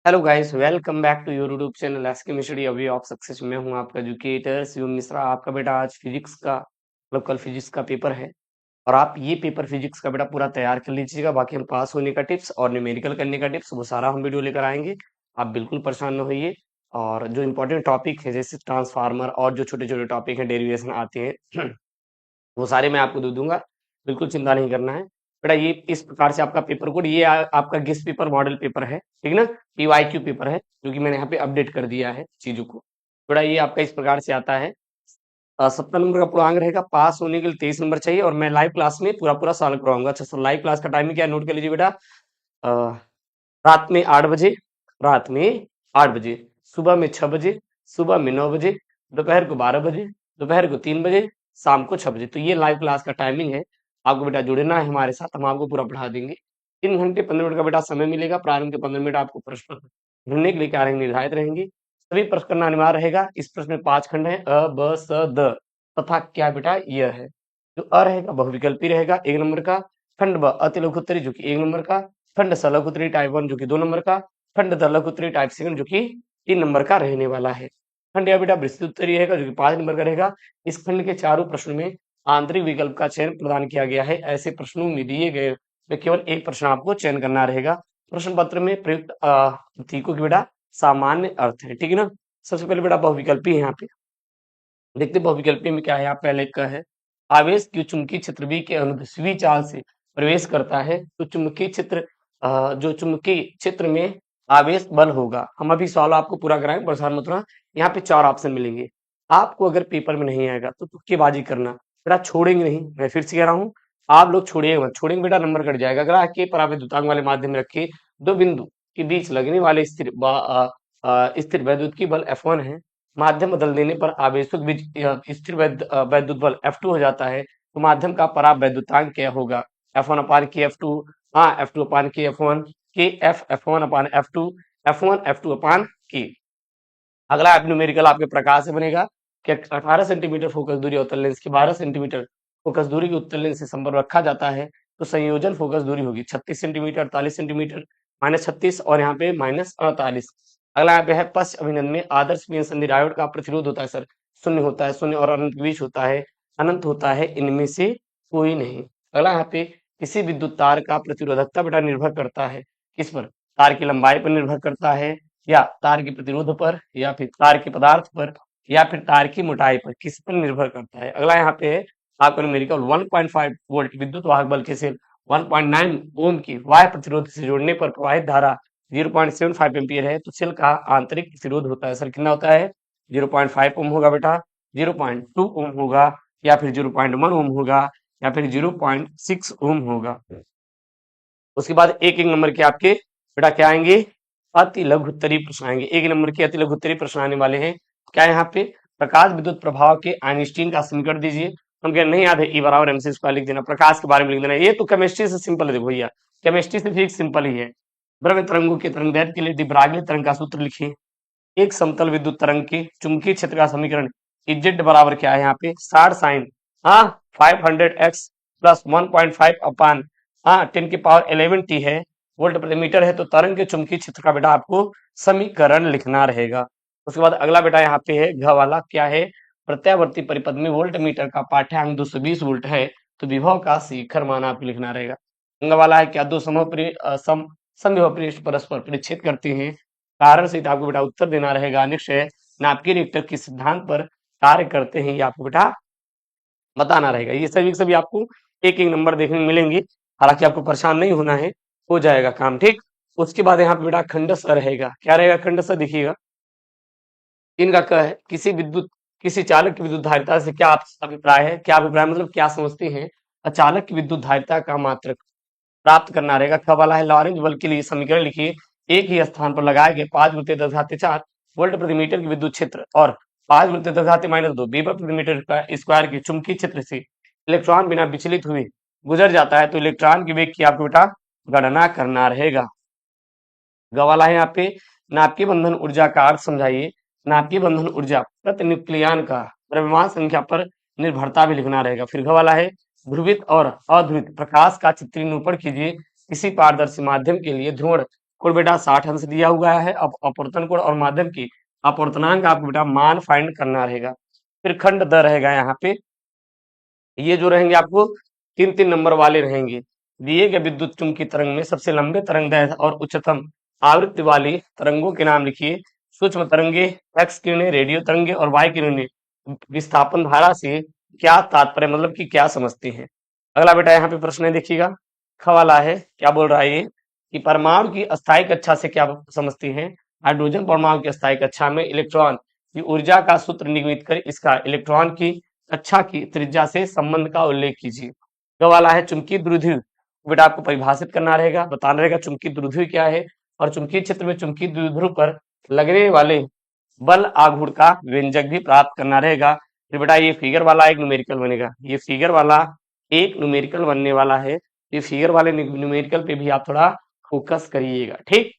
Hello guys, welcome back to your YouTube channel S chemistry away of success. मैं हूं आपका educator Shivam Mishra. आपका बेटा आज फिजिक्स का कल फिजिक्स का पेपर है और आप ये पेपर फिजिक्स का बेटा पूरा तैयार कर लीजिएगा। बाकी हम पास होने का टिप्स और न्यूमेरिकल करने का टिप्स वो सारा हम वीडियो लेकर आएंगे। आप बिल्कुल परेशान न होइए। और जो इंपॉर्टेंट टॉपिक है जैसे ट्रांसफार्मर और जो छोटे छोटे टॉपिक है डेरिवेशन आते हैं वो सारे मैं आपको दे दूंगा। बिल्कुल चिंता नहीं करना है बेटा। ये इस प्रकार से आपका पेपर कोड ये आपका गेस्ट पेपर मॉडल पेपर है, ठीक ना। पीवाईक्यू पेपर है जो कि मैंने यहाँ पे अपडेट कर दिया है चीजों को। बेटा ये आपका इस प्रकार से आता है। 70 नंबर का पूर्णांक रहेगा। पास होने के लिए 23 नंबर चाहिए और मैं लाइव क्लास में पूरा पूरा सॉल्व करवाऊंगा। अच्छा, सो लाइव क्लास का टाइमिंग क्या है नोट कर लीजिए बेटा। अ, रात में 8 बजे, रात में 8 बजे, सुबह में 6 बजे, सुबह में 9 बजे, दोपहर को 12 बजे, दोपहर को 3 बजे, शाम को 6 बजे। तो ये लाइव क्लास का टाइमिंग है। आपको बेटा जुड़ना है हमारे साथ, हम आपको पूरा पढ़ा देंगे। 3 घंटे 15 मिनट का बेटा समय मिलेगा। प्रारंभ के 15 मिनट आपको प्रश्न ढूंढने के लिए क्या रहेंगे, निर्धारित रहेंगे। सभी प्रश्न करना अनिवार्य रहेगा। इस प्रश्न में 5 खंड है, अ ब स द तथा क्या बेटा यह है। जो अ रहेगा बहुविकल्पी रहेगा 1 नंबर का। खंड ब अति लघु उत्तरी जो कि 1 नंबर का। खंड स लघु उत्तरी टाइप 1 जो कि 2 नंबर का। खंड द लघु उत्तरी टाइप 2 जो कि 3 नंबर का रहने वाला है। खंड या बेटा विस्तृत उत्तरी रहेगा जो कि 5 नंबर का रहेगा। इस खंड के चारों प्रश्नों में आंतरिक विकल्प का चयन प्रदान किया गया है। ऐसे प्रश्नों में दिए गए में केवल एक प्रश्न आपको चयन करना रहेगा। प्रश्न पत्र में प्रयुक्त प्रतीकों की बेटा सामान्य अर्थ है, ठीक है ना। सबसे पहले बेटा बहुविकल्पी है यहाँ पे। देखते बहुविकल्पी में क्या है। आप पहले का है, आवेश की चुंबकीय क्षेत्र B के अनुदिश V चाल से प्रवेश करता है तो चुंबकीय क्षेत्र जो चुंबकीय क्षेत्र में आवेश बल होगा। हम अभी सवाल आपको पूरा कराएंगे, परेशान मत होना। यहाँ पे 4 ऑप्शन मिलेंगे। आपको अगर पेपर में नहीं आएगा तो तुक्केबाजी करना बेटा, छोड़ेंगे नहीं। मैं फिर से कह रहा हूँ, आप लोग छोड़िएगा मत। छोड़ेंगे बेटा नंबर कट जाएगा। अगर आपके पराविद्युतांक वाले माध्यम में रखे दो बिंदु के बीच लगने वाले स्थिर वैद्युत की बल F1 है। माध्यम बदल देने पर आवेशों के बीच स्थिर वैद्युत बल F2 हो जाता है। तो माध्यम का परावैद्युतांक क्या होगा, F1 अपान के F2। हाँ, F2 अपान के F1 के F1 अपान F2, F1 F2 अपान के। अगला आप न्यूमेरिकल आपके प्रकार से बनेगा कि 18 सेंटीमीटर फोकस दूरी अवतल लेंस की 12 सेंटीमीटर फोकस दूरी की उत्तल लेंस से संपर्क रखा जाता है तो संयोजन फोकस दूरी होगी 36 सेंटीमीटर, 48 सेंटीमीटर, -36 और यहाँ पे -48। अगला यहाँ पे है पश्च अभिनंदन में आदर्श पीएन संधि डायोड का प्रतिरोध होता है सर, शून्य होता है। शून्य और अनंत के बीच होता है, अनंत होता है, इनमें से कोई नहीं। अगला यहाँ पे किसी विद्युत तार का प्रतिरोधकता बेटा निर्भर करता है किस पर, तार की लंबाई पर निर्भर करता है या तार के प्रतिरोध पर या फिर तार के पदार्थ पर या फिर तार की मोटाई पर, किस पर निर्भर करता है। अगला यहाँ पे है आपका न्यूमेरिकल 1.5 वोल्ट विद्युत वाहक बल के सेल 1.9 ओम की वाह्य प्रतिरोध से जोड़ने पर प्रवाहित धारा 0.75 एम्पियर है तो सेल का आंतरिक प्रतिरोध होता है सर, कितना होता है, 0.5 ओम होगा बेटा, 0.2 ओम होगा या फिर 0.1 ओम होगा या फिर 0.6 ओम होगा। उसके बाद एक एक नंबर के आपके बेटा क्या आएंगे, अति लघु उत्तरीय प्रश्न आएंगे। एक नंबर के अति लघु उत्तरीय प्रश्न आने वाले हैं। क्या यहाँ पे प्रकाश विद्युत प्रभाव के आइंस्टीन का समीकरण दीजिए। हम कह नहीं याद है, ई बराबर एमसी स्क्वायर लिख देना, प्रकाश के बारे में लिख देना। ये तो केमिस्ट्री से सिंपल है, देखो भैया केमिस्ट्री से फिजिक्स सिंपल ही है। द्रव्य तरंगों के तरंग दैर्ध्य के लिए डी ब्रागली तरंग का सूत्र लिखिए। एक समतल विद्युत तरंग के चुंबकीय क्षेत्र का समीकरण इजेड बराबर क्या है यहाँ पे 60 साइन, हाँ 500x प्लस 1.5 अपान, हाँ 10 की पावर 11 टी है, वोल्ट प्रति मीटर है। तो तरंग के चुंबकीय क्षेत्र का बेटा आपको समीकरण लिखना रहेगा। उसके बाद अगला बेटा यहाँ पे है घ वाला, क्या है, प्रत्यावर्ती परिपथ में वोल्ट मीटर का पाठ्यांक 220 वोल्ट है तो विभव का शिखर मान आपको लिखना रहेगा। अंग वाला है क्या, दो समविभव पृष्ठ परस्पर परिच्छेद करते हैं, कारण सहित आपको बेटा उत्तर देना रहेगा। निश्चय नाभिकीय रिएक्टर किस सिद्धांत पर कार्य करते हैं ये आपको बेटा बताना रहेगा। ये सभी सभी आपको एक एक नंबर देखने को मिलेंगे। हालांकि आपको परेशान नहीं होना है, हो जाएगा काम, ठीक। उसके बाद यहाँ पे बेटा खंडस रहेगा, क्या रहेगा खंडस, देखिएगा इनका क्या है, किसी चालक की विद्युत धारिता से क्या अभिप्राय है, क्या अभिप्राय मतलब क्या समझते हैं। अचालक की विद्युत धारिता का मात्रक प्राप्त करना रहेगा। ख वाला है लॉरेंज बल के लिए समीकरण लिखिए। एक ही स्थान पर लगाए गए 5 × 10⁴ वोल्ट प्रति मीटर की विद्युत क्षेत्र और 5 × 10⁻² वीबर प्रति मीटर स्क्वायर के चुंबकीय क्षेत्र से इलेक्ट्रॉन बिना विचलित हुए गुजर जाता है तो इलेक्ट्रॉन के वेग की आपको बेटा गणना करना रहेगा। गवाला है यहाँ पे नाभिकीय बंधन ऊर्जा का अर्थ समझाइए। नाभिकीय बंधन ऊर्जा प्रति न्यूक्लियन का द्रव्यमान संख्या पर निर्भरता भी लिखना रहेगा। फिर वाला है ध्रुवित और अध्रुवित प्रकाश का चित्रीय निरूपण कीजिए। किसी पारदर्शी माध्यम के लिए ध्रुवण कोण बेटा 60 अंश दिया हुआ है। अब अपवर्तन कोण और माध्यम की अपवर्तनांक आपको बेटा मान फाइंड करना रहेगा। फिर खंड द रहेगा यहाँ पे, ये जो रहेंगे आपको 3-3 नंबर वाले रहेंगे। दिए गए विद्युत चुंबकीय तरंग में सबसे लंबे तरंग दैर्ध्य और उच्चतम आवृत्ति वाली तरंगों के नाम लिखिए। सूक्ष्म तरंगे, एक्स किरणें, रेडियो तरंगे और वाई किरणें विस्थापन धारा से क्या तात्पर्य, मतलब कि क्या समझते हैं। अगला बेटा यहाँ पे प्रश्न है, देखिएगा ख वाला है, क्या बोल रहा है ये कि परमाणु की अस्थायी कक्षा से क्या समझते हैं। हाइड्रोजन परमाणु की अस्थायी कक्षा में इलेक्ट्रॉन की ऊर्जा का सूत्र निगमित कर इसका इलेक्ट्रॉन की कक्षा की त्रिज्या से संबंध का उल्लेख कीजिए। ग वाला है चुंबकीय द्विध्रुव, बेटा आपको परिभाषित करना रहेगा, बताना रहेगा चुंबकीय द्विध्रुव क्या है और चुंबकीय क्षेत्र में चुंबकीय द्विध्रुव पर लगने वाले बल आघूर्ण का व्यंजक भी प्राप्त करना रहेगा। फिर बेटा ये फिगर वाला एक न्यूमेरिकल बनेगा, ये फिगर वाला एक न्यूमेरिकल बनने वाला है। ये फिगर वाले न्यूमेरिकल पे भी आप थोड़ा फोकस करिएगा, ठीक।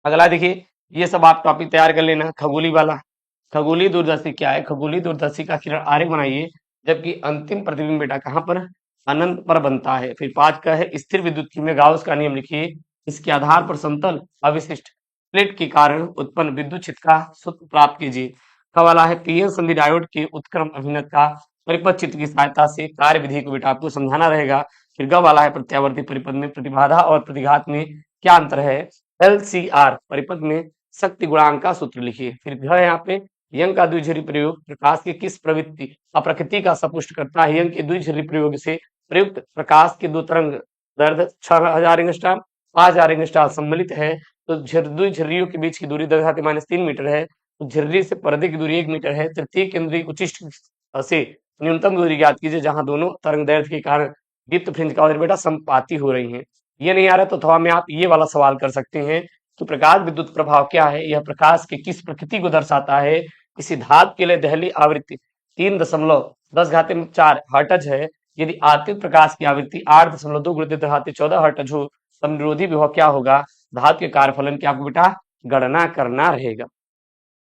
अगला देखिए, ये सब आप टॉपिक तैयार कर लेना। खगोली वाला, खगोलीय दूरदर्शी क्या है। खगोलीय दूरदर्शी का किरण आरेख बनाइए, जबकि अंतिम प्रतिबिंब बेटा कहाँ पर, अनंत पर बनता है। फिर 5 का है स्थिर विद्युत में गाउस का नियम लिखिए। इसके आधार पर समतल अविशिष्ट प्लेट के कारण उत्पन्न विद्युत क्षेत्र का सूत्र प्राप्त कीजिए। क वाला है पीएन संधि डायोड के उत्क्रम अभिन्नत का परिपथ चित्र की सहायता से कार्य विधि को बेटा आपको समझाना रहेगा। फिर ग वाला है प्रत्यावर्ती परिपथ में प्रतिबाधा और प्रतिघात में क्या अंतर है। एलसीआर परिपथ में शक्ति गुणांक का सूत्र लिखिए। फिर घ यहाँ पे यंग का द्विझरी प्रयोग प्रकाश की किस प्रवृत्ति अप्रकृति का सपुष्ट करता है। यंग के द्विझरी प्रयोग से प्रयुक्त प्रकाश के दो तरंग दैर्ध्य 6000 एंगस्ट्रॉम 5000 एंगस्ट्रॉम सम्मिलित है, तो द्विझर्रियों के बीच की दूरी 10⁻³ मीटर है। तो झिर्री से पर्दे की दूरी 1 मीटर है। तृतीय केंद्रीय उच्चिष्ट से न्यूनतम दूरी ज्ञात कीजिए जहां दोनों तरंग दैर्ध्य के कारण दीप्त फ्रिंज का और बेटा संपाती हो रही है। ये नहीं आ रहा तो अथवा में आप ये वाला सवाल कर सकते हैं कि प्रकाश विद्युत प्रभाव क्या है। यह प्रकाश की किस प्रकृति को दर्शाता है। किसी धातु के लिए दहली आवृत्ति 3.10⁻⁴ हर्ट्ज है। यदि आतित प्रकाश की आवृत्ति 8.2 × 10⁻14 हर्ट्ज हो, तब निरोधी विभव क्या होगा। धातु के कार्यफलन की आपको बेटा गणना करना रहेगा।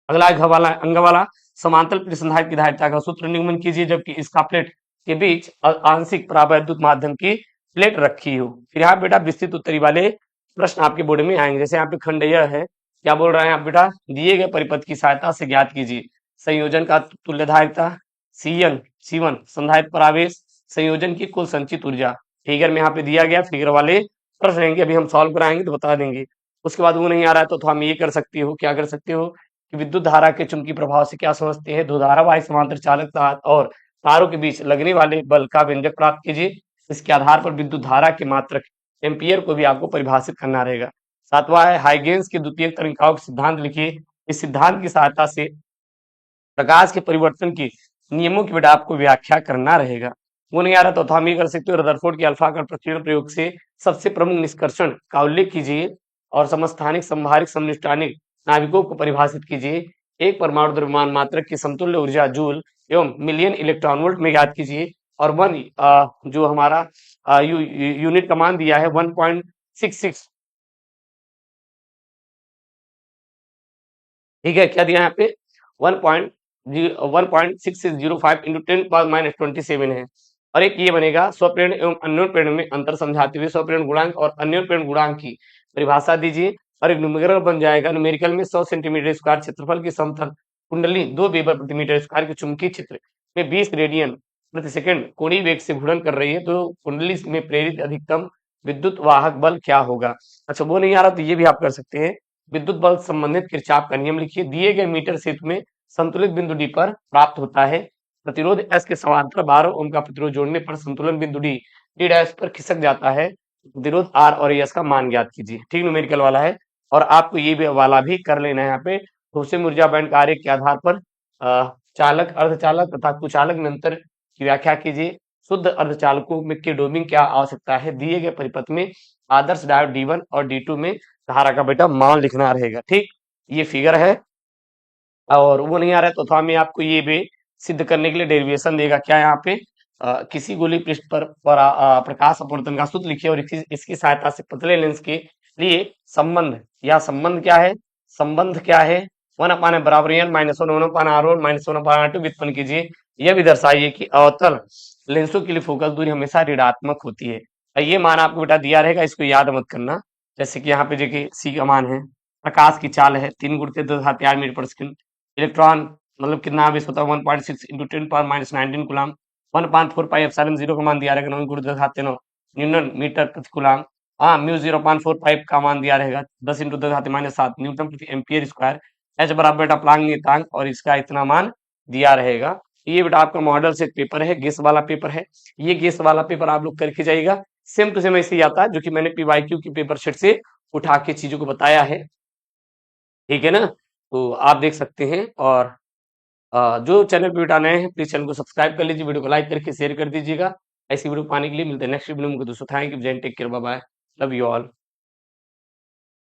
अगला घ वाला अंग वाला समांतर प्लेट संधारित्र की धारिता का सूत्र निगमन कीजिए, जबकि इसका प्लेट के बीच आंशिक परावैद्युत माध्यम की प्लेट रखी हो। फिर यहाँ बेटा विस्तृत उत्तरी वाले प्रश्न आपके बोर्ड में आएंगे। जैसे यहाँ पे खंड यह है, क्या बोल रहे हैं आप बेटा, दिए गए परिपथ की सहायता से ज्ञात कीजिए संयोजन का तुल्य धारिता C1 संधारित्र पर आवेश संयोजन की कुल संचित ऊर्जा। फिगर में यहाँ पे दिया गया, फिगर वाले प्रश्न रहेंगे, अभी हम सॉल्व कराएंगे तो बता देंगे। उसके बाद वो नहीं आ रहा है तो हम ये कर सकते हो, क्या कर सकते हो कि विद्युत धारा के चुंबकीय प्रभाव से क्या समझते हैं। दो धारावाही समांतर चालक और तारों के बीच लगने वाले बल का व्यंजक प्राप्त कीजिए। इसके आधार पर विद्युत धारा के मात्रक एम्पियर को भी आपको परिभाषित करना रहेगा। 7वां है हाइगेंस के द्वितीयक तरणिकाओं का सिद्धांत लिखिए। इस सिद्धांत की सहायता से प्रकाश के परिवर्तन के नियमों की बेटा आपको व्याख्या करना रहेगा। वो नहीं आ रहा तो हम ये कर सकते हो, रदरफोर्ड के अल्फा का प्रकीर्णन प्रयोग से सबसे प्रमुख निष्कर्षण का उल्लेख कीजिए और समस्थानिक संभारिक समनिष्ठानिक नाभिकों को परिभाषित कीजिए। एक परमाणु द्रव्यमान मात्रक की समतुल्य ऊर्जा जूल एवं मिलियन इलेक्ट्रॉन वोल्ट में ज्ञात कीजिए। और जो हमारा यूनिट का मान दिया है 1.66, ठीक है, क्या दिया है यहाँ पे 1.6605 इंटू 10⁻⁻27 है। और एक ये बनेगा स्वप्रेरण एवं अन्योन्य प्रेरण में अंतर समझाते हुए स्वप्रेरण गुणांक और अन्योन्य प्रेरण गुणांक की परिभाषा दीजिए। और एक न्यूमेरिकल बन जाएगा, न्यूमेरिकल में 100 सेंटीमीटर स्क्वायर क्षेत्रफल की समतल कुंडली 2 वेबर प्रति मीटर स्क्वायर के चुंबकीय क्षेत्र में 20 रेडियन प्रति सेकंड कोणीय वेग से घूर्णन कर रही है, तो कुंडली में प्रेरित अधिकतम विद्युत वाहक बल क्या होगा। अच्छा वो नहीं आ रहा तो ये भी आप कर सकते हैं, विद्युत बल संबंधित किरचॉफ का नियम लिखिए। दिए गए मीटर क्षेत्र में संतुलित बिंदु डी पर प्राप्त होता है। प्रतिरोध एस के समांतर 12 ओम का प्रतिरोध जोड़ने पर संतुलन बिंदु डी डैश पर खिसक जाता है। प्रतिरोध आर और एस का मान ज्ञात कीजिए। ठीक न्यूमेरिकल वाला है। और आपको ये भी वाला भी कर लेना है। यहाँ पे ठोसे ऊर्जा बैंड कार्य के आधार पर चालक अर्धचालक तथा कुचालक में अंतर की व्याख्या कीजिए। शुद्ध अर्धचालकों में की डोमिंग क्या आवश्यकता है। दिए गए परिपथ में आदर्श डायोड D1 और D2 में धारा का बेटा मान लिखना रहेगा। ठीक, ये फिगर है और वो नहीं आ रहा है तो थोड़ा मैं आपको ये भी सिद्ध करने के लिए डेरिवेशन देगा। क्या यहाँ पे किसी गोली पृष्ठ पर प्रकाश अपवर्तन का सूत्र लिखिए और इसकी सहायता से पतले लेंस के लिए संबंध या संबंध क्या है, संबंध क्या है 1/n बराबर n -1 1/r1 -1/r2 व्युत्पन्न कीजिए। यह भी दर्शाइए कि अवतल लेंसों के लिए फोकस दूरी हमेशा ऋणात्मक होती है। ये मान आपको बेटा दिया रहेगा, इसको याद मत करना। जैसे कि यहाँ पे देखिए सी का मान है, प्रकाश की चाल है 3 गुणित 10⁻⁴ मीटर पर सेकंड, इलेक्ट्रॉन मतलब कितना आवेश होता है 1.6 इंटू 10⁻−19 कूलाम, 1/4 पाई एप्सिलॉन 0 का मान दिया रहेगा 9 गुणित 10⁻³ न्यूटन मीटर प्रति कूलाम। हाँ, म्यू 0.45 का मान दिया रहेगा 10 इंटू 10⁻⁷ न्यूटन प्रति एम्पियर स्क्वायर। एच बराबर बेटा प्लांक नियतांक और इसका इतना मान दिया रहेगा। ये बेटा आपका मॉडल से पेपर है, गेस वाला पेपर है। ये गेस वाला पेपर आप लोग करके जाइएगा, सेम टू सेम ऐसे ही आता है जो कि मैंने पीवाईक्यू की पेपर शीट से उठा के चीजों को बताया है। ठीक है ना? तो आप देख सकते हैं। और जो चैनल पे बेटा नए हैं प्लीज चैनल को सब्सक्राइब कर लीजिए, वीडियो को लाइक करके शेयर कर दीजिएगा। ऐसी वीडियो पाने के लिए मिलते हैं नेक्स्ट वीडियो में। दोस्तों thank you, Jai Hind, take care, bye bye, love you all.